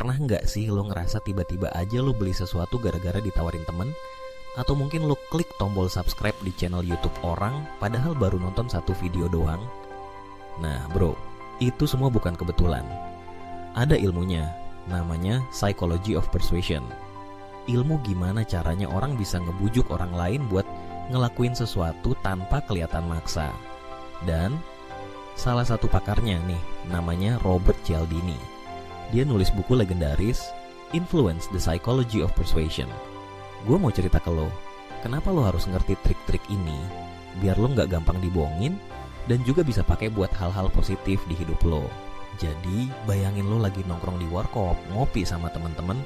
Pernah nggak sih lo ngerasa tiba-tiba aja lo beli sesuatu gara-gara ditawarin temen? Atau mungkin lo klik tombol subscribe di channel YouTube orang padahal baru nonton satu video doang? Nah bro, itu semua bukan kebetulan. Ada ilmunya, namanya Psychology of Persuasion. Ilmu gimana caranya orang bisa ngebujuk orang lain buat ngelakuin sesuatu tanpa kelihatan maksa. Dan salah satu pakarnya nih, namanya Robert Cialdini. Dia nulis buku legendaris Influence the Psychology of Persuasion. Gue mau cerita ke lo, kenapa lo harus ngerti trik-trik ini biar lo gak gampang dibohongin dan juga bisa pakai buat hal-hal positif di hidup lo. Jadi bayangin lo lagi nongkrong di warkop, ngopi sama temen-temen,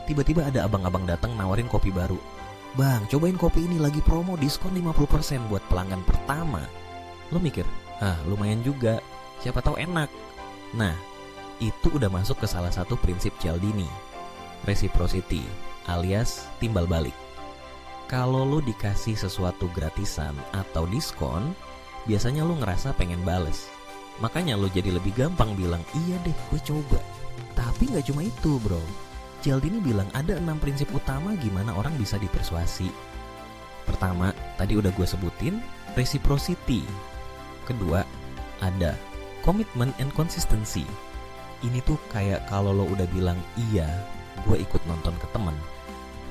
tiba-tiba ada abang-abang datang nawarin kopi baru. Bang, cobain kopi ini lagi promo diskon 50% buat pelanggan pertama. Lo mikir, lumayan juga, siapa tahu enak. Nah, itu udah masuk ke salah satu prinsip Cialdini, reciprocity alias timbal balik. Kalau lo dikasih sesuatu gratisan atau diskon, biasanya lo ngerasa pengen bales. Makanya lo jadi lebih gampang bilang, iya deh gue coba. Tapi gak cuma itu bro, Cialdini bilang ada 6 prinsip utama gimana orang bisa dipersuasi. Pertama, tadi udah gue sebutin, reciprocity. Kedua, ada commitment and consistency. Ini tuh kayak kalau lo udah bilang iya, gue ikut nonton ke temen,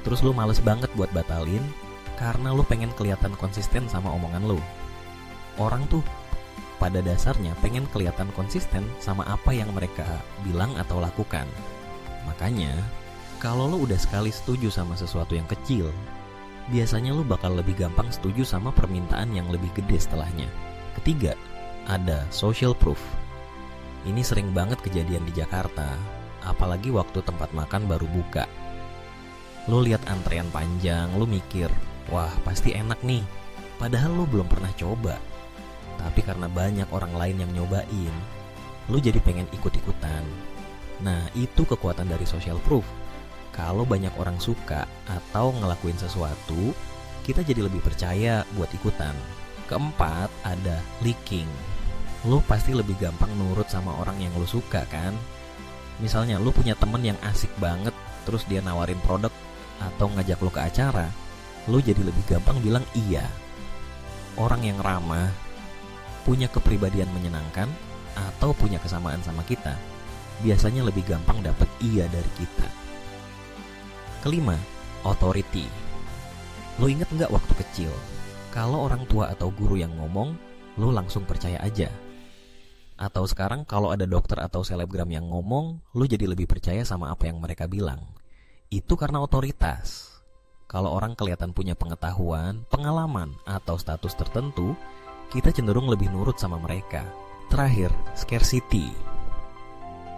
terus lo males banget buat batalin karena lo pengen kelihatan konsisten sama omongan lo. Orang tuh pada dasarnya pengen kelihatan konsisten sama apa yang mereka bilang atau lakukan. Makanya kalau lo udah sekali setuju sama sesuatu yang kecil, biasanya lo bakal lebih gampang setuju sama permintaan yang lebih gede setelahnya. Ketiga, ada social proof. Ini sering banget kejadian di Jakarta, apalagi waktu tempat makan baru buka. Lo lihat antrean panjang, lo mikir, wah pasti enak nih. Padahal lo belum pernah coba. Tapi karena banyak orang lain yang nyobain, lo jadi pengen ikut-ikutan. Nah, itu kekuatan dari social proof. Kalau banyak orang suka atau ngelakuin sesuatu, kita jadi lebih percaya buat ikutan. Keempat, ada leaking. Lo pasti lebih gampang nurut sama orang yang lo suka kan? Misalnya lo punya temen yang asik banget, terus dia nawarin produk atau ngajak lo ke acara, lo jadi lebih gampang bilang iya. Orang yang ramah, punya kepribadian menyenangkan, atau punya kesamaan sama kita, biasanya lebih gampang dapet iya dari kita. Kelima, authority. Lo inget gak waktu kecil, kalau orang tua atau guru yang ngomong, lo langsung percaya aja? Atau sekarang kalau ada dokter atau selebgram yang ngomong, lo jadi lebih percaya sama apa yang mereka bilang. Itu karena otoritas. Kalau orang kelihatan punya pengetahuan, pengalaman, atau status tertentu, kita cenderung lebih nurut sama mereka. Terakhir, scarcity.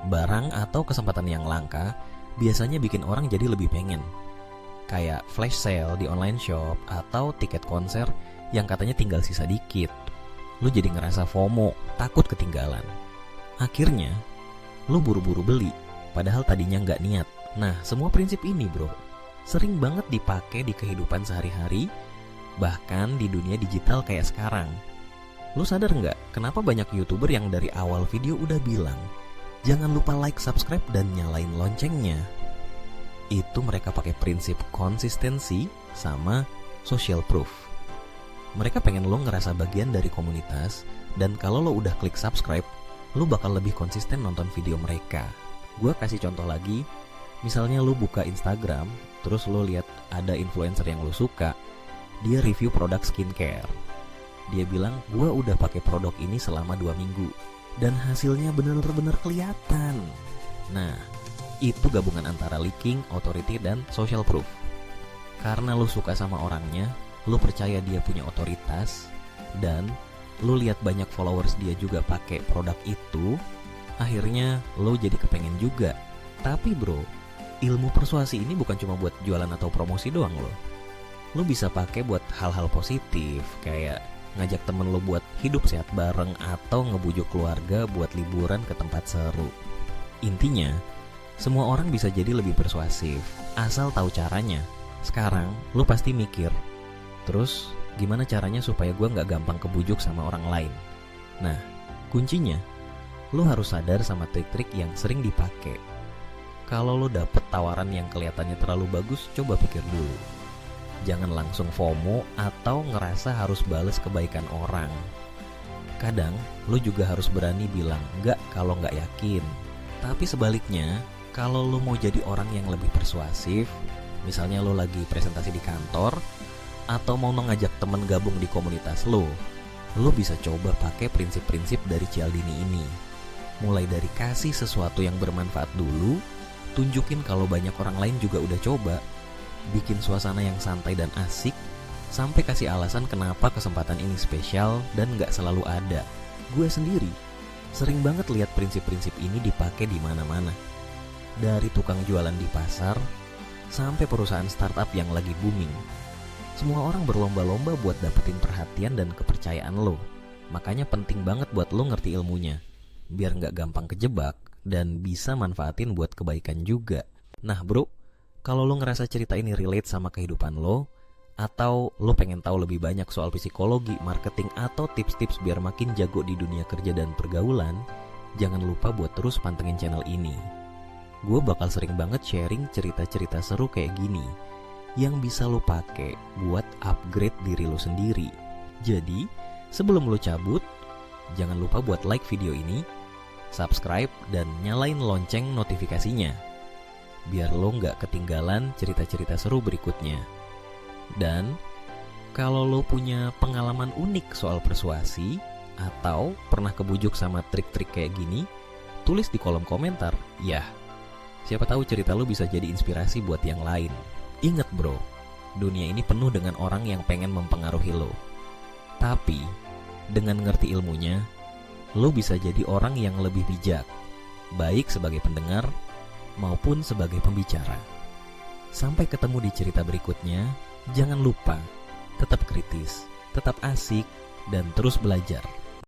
Barang atau kesempatan yang langka biasanya bikin orang jadi lebih pengen. Kayak flash sale di online shop atau tiket konser yang katanya tinggal sisa dikit. Lu jadi ngerasa FOMO, takut ketinggalan. Akhirnya, lu buru-buru beli, padahal tadinya nggak niat. Nah, semua prinsip ini bro, sering banget dipakai di kehidupan sehari-hari, bahkan di dunia digital kayak sekarang. Lu sadar nggak, kenapa banyak YouTuber yang dari awal video udah bilang, jangan lupa like, subscribe, dan nyalain loncengnya? Itu mereka pakai prinsip konsistensi sama social proof. Mereka pengen lo ngerasa bagian dari komunitas, dan kalau lo udah klik subscribe, lo bakal lebih konsisten nonton video mereka. Gue kasih contoh lagi, misalnya lo buka Instagram, terus lo lihat ada influencer yang lo suka, dia review produk skincare. Dia bilang, gue udah pakai produk ini selama 2 minggu, dan hasilnya bener-bener kelihatan. Nah, itu gabungan antara leaking, authority, dan social proof. Karena lo suka sama orangnya, lo percaya dia punya otoritas, dan lo lihat banyak followers dia juga pakai produk itu, akhirnya lo jadi kepengen juga. Tapi bro, ilmu persuasi ini bukan cuma buat jualan atau promosi doang lo. Lo bisa pakai buat hal-hal positif, kayak ngajak temen lo buat hidup sehat bareng, atau ngebujuk keluarga buat liburan ke tempat seru. Intinya, semua orang bisa jadi lebih persuasif, asal tahu caranya. Sekarang, lo pasti mikir, terus gimana caranya supaya gue gak gampang kebujuk sama orang lain? Nah, kuncinya, lo harus sadar sama trik-trik yang sering dipakai. Kalau lo dapet tawaran yang kelihatannya terlalu bagus, coba pikir dulu. Jangan langsung FOMO atau ngerasa harus bales kebaikan orang. Kadang, lo juga harus berani bilang enggak kalau nggak yakin. Tapi sebaliknya, kalau lo mau jadi orang yang lebih persuasif, misalnya lo lagi presentasi di kantor, atau mau ngajak temen gabung di komunitas lo bisa coba pakai prinsip-prinsip dari Cialdini ini. Mulai dari kasih sesuatu yang bermanfaat dulu, tunjukin kalau banyak orang lain juga udah coba, bikin suasana yang santai dan asik, sampai kasih alasan kenapa kesempatan ini spesial dan gak selalu ada. Gue sendiri sering banget lihat prinsip-prinsip ini dipakai di mana-mana. Dari tukang jualan di pasar sampai perusahaan startup yang lagi booming. Semua orang berlomba-lomba buat dapetin perhatian dan kepercayaan lo. Makanya penting banget buat lo ngerti ilmunya, biar gak gampang kejebak dan bisa manfaatin buat kebaikan juga. Nah bro, kalau lo ngerasa cerita ini relate sama kehidupan lo, atau lo pengen tahu lebih banyak soal psikologi, marketing, atau tips-tips biar makin jago di dunia kerja dan pergaulan, jangan lupa buat terus pantengin channel ini. Gue bakal sering banget sharing cerita-cerita seru kayak gini yang bisa lo pakai buat upgrade diri lo sendiri. Jadi, sebelum lo cabut, jangan lupa buat like video ini, subscribe, dan nyalain lonceng notifikasinya biar lo nggak ketinggalan cerita-cerita seru berikutnya. Dan kalau lo punya pengalaman unik soal persuasi atau pernah kebujuk sama trik-trik kayak gini, tulis di kolom komentar. Ya, siapa tahu cerita lo bisa jadi inspirasi buat yang lain. Ingat bro, dunia ini penuh dengan orang yang pengen mempengaruhi lo. Tapi dengan ngerti ilmunya, lo bisa jadi orang yang lebih bijak, baik sebagai pendengar maupun sebagai pembicara. Sampai ketemu di cerita berikutnya. Jangan lupa tetap kritis, tetap asik, dan terus belajar.